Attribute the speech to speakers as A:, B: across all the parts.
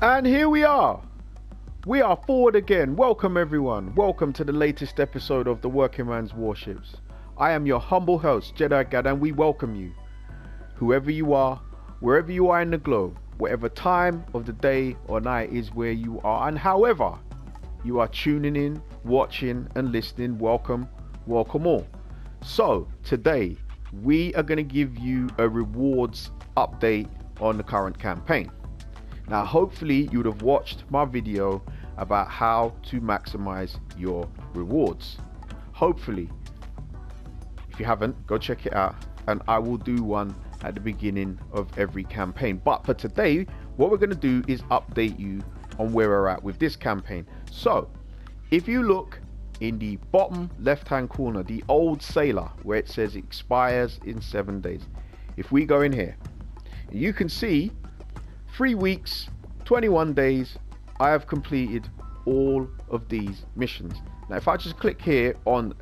A: And here we are. We are forward again. Welcome everyone. Welcome to the latest episode of the Working Man's Warships. I am your humble host, Jedi Gad, and we welcome you. Whoever you are, wherever you are in the globe, whatever time of the day or night is where you are, and however you are tuning in, watching and listening, welcome all. So today we are going to give you a rewards update on the current campaign. Now hopefully you would have watched my video about how to maximize your rewards. Hopefully. If you haven't, go check it out, and I will do one at the beginning of every campaign. But for today, what we're going to do is update you on where we're at with this campaign. So if you look in the bottom left hand corner, the old sailor where it says expires in 7 days, if we go in here, you can see 3 weeks, 21 days, I have completed all of these missions. Now if I just click here on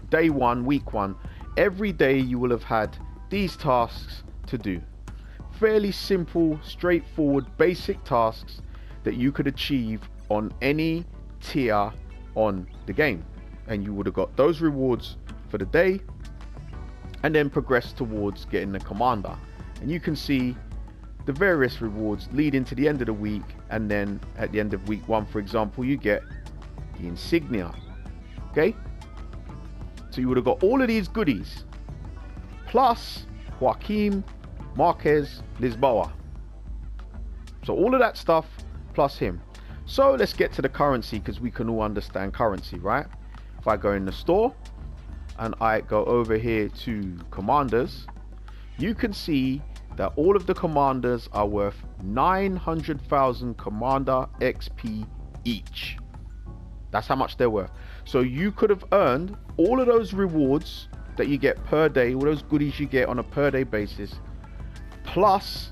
A: day 1, week 1, every day you will have had these tasks to do. Fairly simple, straightforward, basic tasks that you could achieve on any tier on the game, and you would have got those rewards for the day and then progress towards getting the commander. And you can see the various rewards leading to the end of the week, and then at the end of week 1, for example, you get the insignia. Okay, so you would have got all of these goodies plus Joaquim Marquez Lisboa, so all of that stuff plus him. So let's get to the currency, because we can all understand currency, right? If I go in the store and I go over here to commanders, you can see that all of the commanders are worth 900,000 commander XP each. That's how much they're worth. So you could have earned all of those rewards that you get per day, all those goodies you get on a per day basis, plus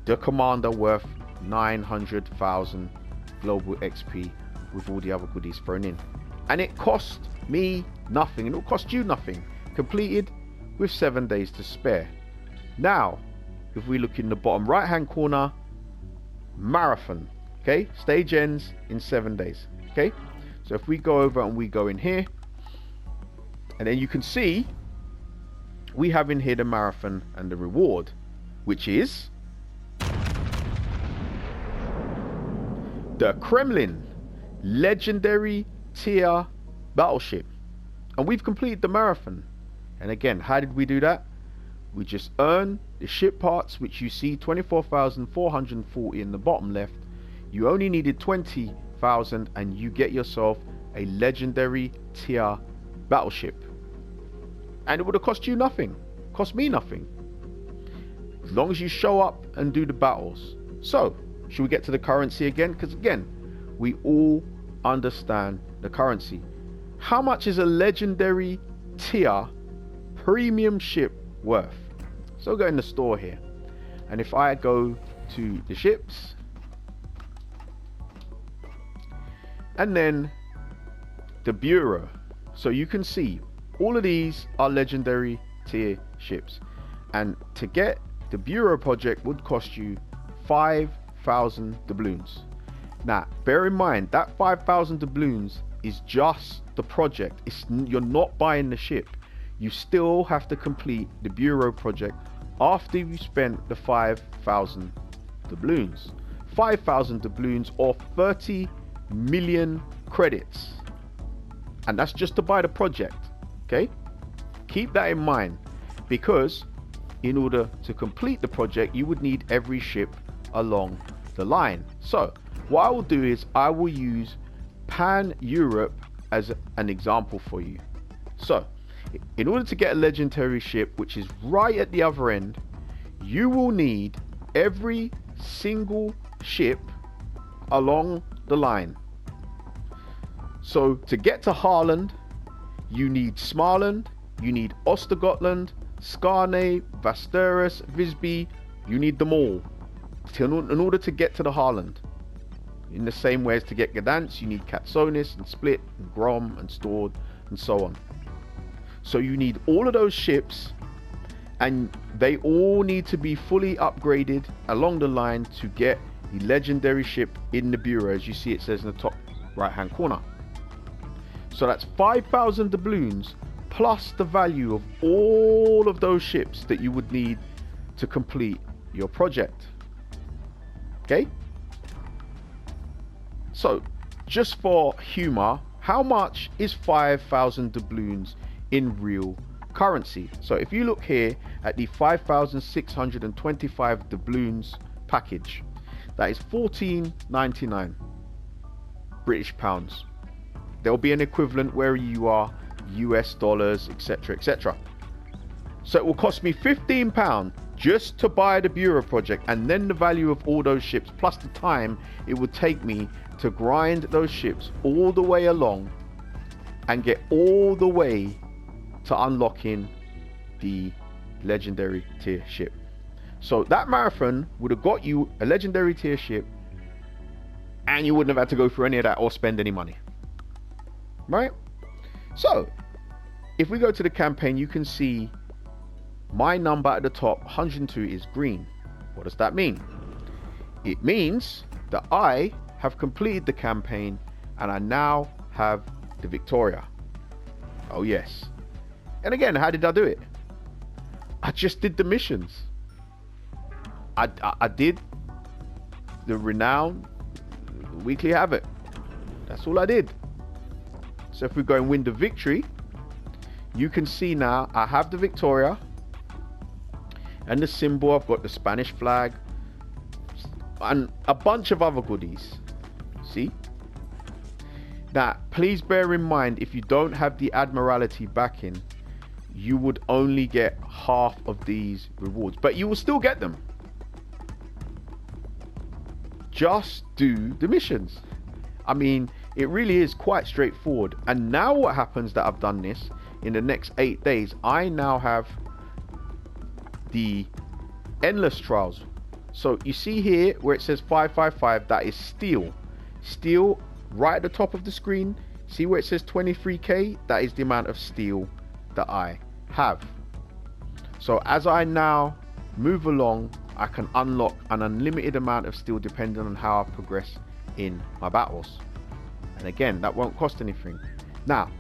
A: the commander worth 900,000 global XP with all the other goodies thrown in. And it cost me nothing, and it will cost you nothing, completed with 7 days to spare. Now if we look in the bottom right hand corner, marathon, okay, stage ends in 7 days. Okay, so if we go over and we go in here, and then you can see we have in here the marathon and the reward, which is the Kremlin legendary tier battleship, and we've completed the marathon. And again, how did we do that? We just earn the ship parts, which you see 24,440 in the bottom left. You only needed 20,000 and you get yourself a legendary tier battleship, and it would have cost you nothing, cost me nothing, as long as you show up and do the battles. So should we get to the currency again? Because again, we all understand the currency. How much is a legendary tier premium ship worth? So go in the store here, and if I go to the ships and then the bureau, so you can see all of these are legendary tier ships, and to get the bureau project would cost you 5,000 doubloons. Now bear in mind that 5,000 doubloons is just the project. You're not buying the ship. You still have to complete the bureau project after you spent the 5,000 doubloons. 5,000 doubloons or 30 million credits, and that's just to buy the project. Okay, keep that in mind, because in order to complete the project you would need every ship along the line. So what I will do is I will use Pan Europe as an example for you. So in order to get a legendary ship, which is right at the other end, you will need every single ship along the line. So to get to Haaland, you need Smarland, you need Ostergotland, Skarne, Vasteras, Visby. You need them all in order to get to the Haaland. In the same way as to get Gdansk, you need Katsonis and Split and Grom and Stord and so on. So you need all of those ships, and they all need to be fully upgraded along the line to get the legendary ship in the bureau, as you see it says in the top right hand corner. So that's 5,000 doubloons plus the value of all of those ships that you would need to complete your project. Okay, so just for humor, how much is 5,000 doubloons in real currency? So if you look here at the 5,625 doubloons package, that is 14.99 British pounds. There'll be an equivalent where you are, US dollars, etc, etc. So it will cost me £15 just to buy the bureau project, and then the value of all those ships plus the time it would take me to grind those ships all the way along and get all the way to unlocking the legendary tier ship. So that marathon would have got you a legendary tier ship, and you wouldn't have had to go through any of that or spend any money, right? So if we go to the campaign, you can see my number at the top, 102, is green. What does that mean? It means that I have completed the campaign and I now have the Victoria. Oh yes. And again, how did I do it? I just did the missions. I did the renown weekly havoc. That's all I did. So if we go and win the victory, you can see now I have the Victoria and the symbol. I've got the Spanish flag and a bunch of other goodies. See? Now, please bear in mind, if you don't have the Admiralty backing, you would only get half of these rewards, but you will still get them. Just do the missions. I mean, it really is quite straightforward. And now what happens that I've done this, in the next 8 days, I now have the endless trials. So you see here where it says 555, that is steel. Steel right at the top of the screen. See where it says 23k? That is the amount of steel that I have. So as I now move along, I can unlock an unlimited amount of steel depending on how I progress in my battles. And again, that won't cost anything. Now,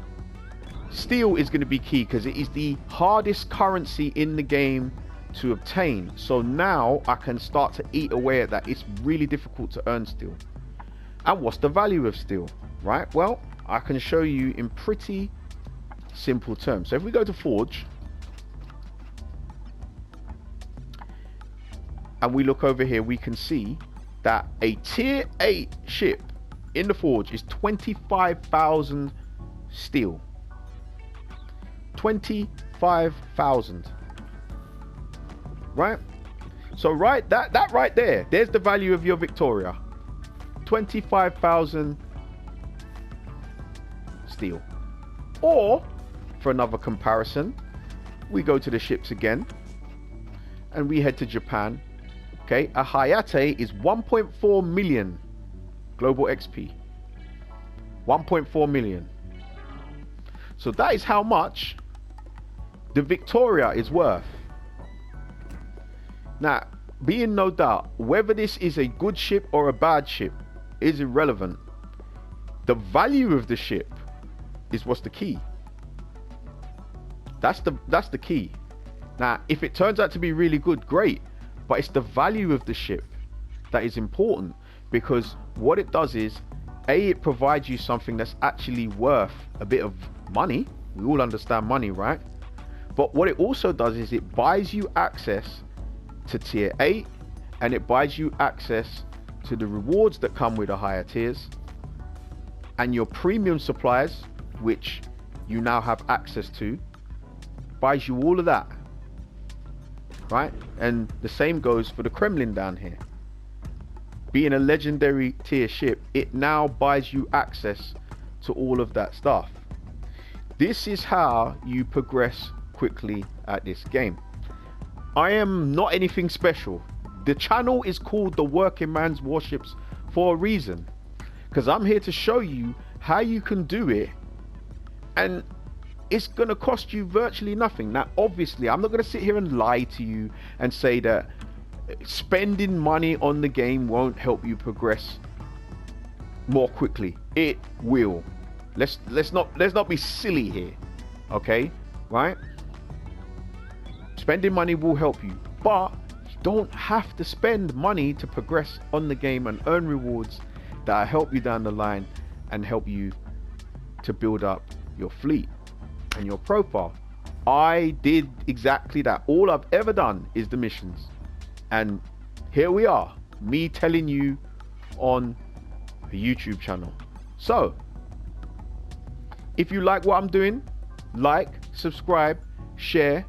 A: steel is going to be key because it is the hardest currency in the game to obtain. So now I can start to eat away at that. It's really difficult to earn steel. And what's the value of steel, right? Well, I can show you in pretty simple terms. So if we go to Forge and we look over here, we can see that a tier 8 ship in the Forge is 25,000 steel. 25,000. Right? So right, that right there, there's the value of your Victoria. 25,000 steel. Or for another comparison, we go to the ships again and we head to Japan. Okay, a Hayate is 1.4 million global XP. 1.4 million. So that is how much the Victoria is worth. Now, be in no doubt, whether this is a good ship or a bad ship is irrelevant. The value of the ship is what's the key. That's the key. Now, if it turns out to be really good, great. But it's the value of the ship that is important, because what it does is, A, it provides you something that's actually worth a bit of money. We all understand money, right? But what it also does is it buys you access to tier 8, and it buys you access to the rewards that come with the higher tiers, and your premium supplies, which you now have access to, buys you all of that, right? And the same goes for the Kremlin down here. Being a legendary tier ship, it now buys you access to all of that stuff. This is how you progress quickly at this game. I am not anything special. The channel is called The Working Man's Warships for a reason, because I'm here to show you how you can do it, and it's going to cost you virtually nothing. Now, obviously, I'm not going to sit here and lie to you and say that Spending money on the game won't help you progress more quickly. It will. Let's not be silly here. Okay? Right? Spending money will help you, but you don't have to spend money to progress on the game and earn rewards that help you down the line and help you to build up your fleet and your profile. I did exactly that. All I've ever done is the missions, and here we are, me telling you on a YouTube channel. So if you like what I'm doing, like, subscribe, share,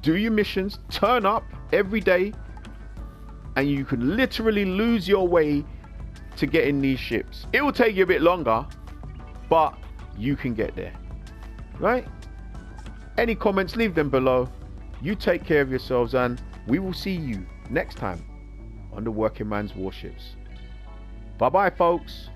A: do your missions, turn up every day, and you can literally lose your way to getting these ships. It will take you a bit longer, but you can get there. Right? Any comments, leave them below. You take care of yourselves, and we will see you next time on the Working Man's Warships. Bye bye, folks.